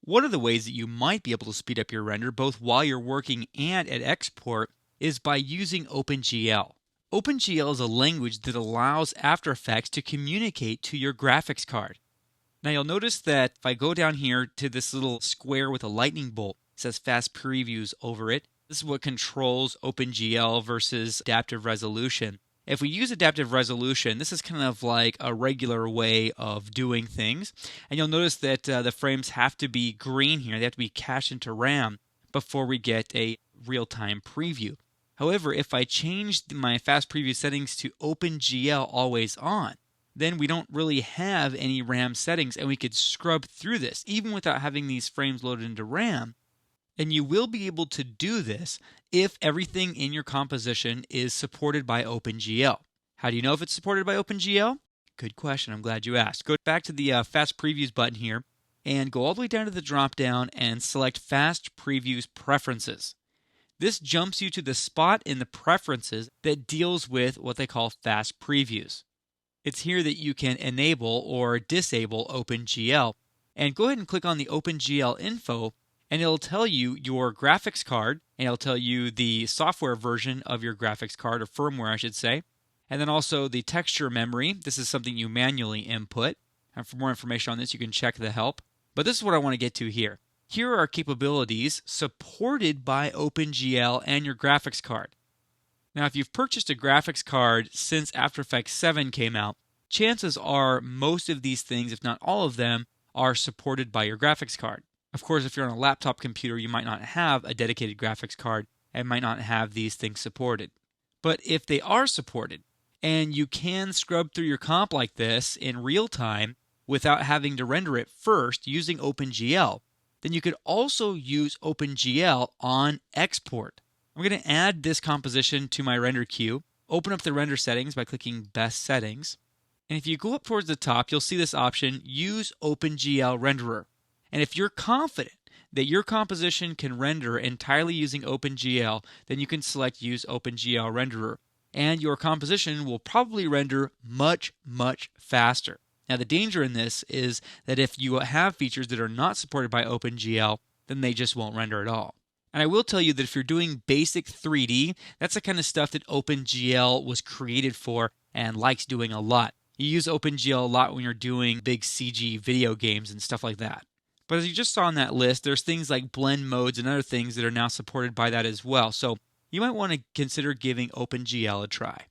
One of the ways that you might be able to speed up your render both while you're working and at export is by using OpenGL. OpenGL is a language that allows After Effects to communicate to your graphics card. Now you'll notice that if I go down here to this little square with a lightning bolt, it says Fast Previews over it. This is what controls OpenGL versus Adaptive Resolution. If we use Adaptive Resolution, this is kind of like a regular way of doing things. And you'll notice that the frames have to be green here. They have to be cached into RAM before we get a real-time preview. However, if I change my Fast Preview settings to OpenGL Always On, then we don't really have any RAM settings and we could scrub through this even without having these frames loaded into RAM. And you will be able to do this if everything in your composition is supported by OpenGL. How do you know if it's supported by OpenGL? Good question. I'm glad you asked. Go back to the Fast Previews button here and go all the way down to the drop-down and select Fast Previews Preferences. This jumps you to the spot in the preferences that deals with what they call Fast Previews. It's here that you can enable or disable OpenGL. And go ahead and click on the OpenGL info, and it'll tell you your graphics card, and it'll tell you the software version of your graphics card, or firmware I should say, and then also the texture memory. This is something you manually input. And for more information on this, you can check the help. But this is what I want to get to here. Here are capabilities supported by OpenGL and your graphics card. Now, if you've purchased a graphics card since After Effects 7 came out, chances are most of these things, if not all of them, are supported by your graphics card. Of course, if you're on a laptop computer, you might not have a dedicated graphics card and might not have these things supported. But if they are supported, and you can scrub through your comp like this in real time without having to render it first using OpenGL, then you could also use OpenGL on export. I'm going to add this composition to my render queue, open up the render settings by clicking Best Settings, and if you go up towards the top, you'll see this option, Use OpenGL Renderer. And if you're confident that your composition can render entirely using OpenGL, then you can select Use OpenGL Renderer, and your composition will probably render much, much faster. Now, the danger in this is that if you have features that are not supported by OpenGL, then they just won't render at all. And I will tell you that if you're doing basic 3D, that's the kind of stuff that OpenGL was created for and likes doing a lot. You use OpenGL a lot when you're doing big CG video games and stuff like that. But as you just saw on that list, there's things like blend modes and other things that are now supported by that as well. So you might want to consider giving OpenGL a try.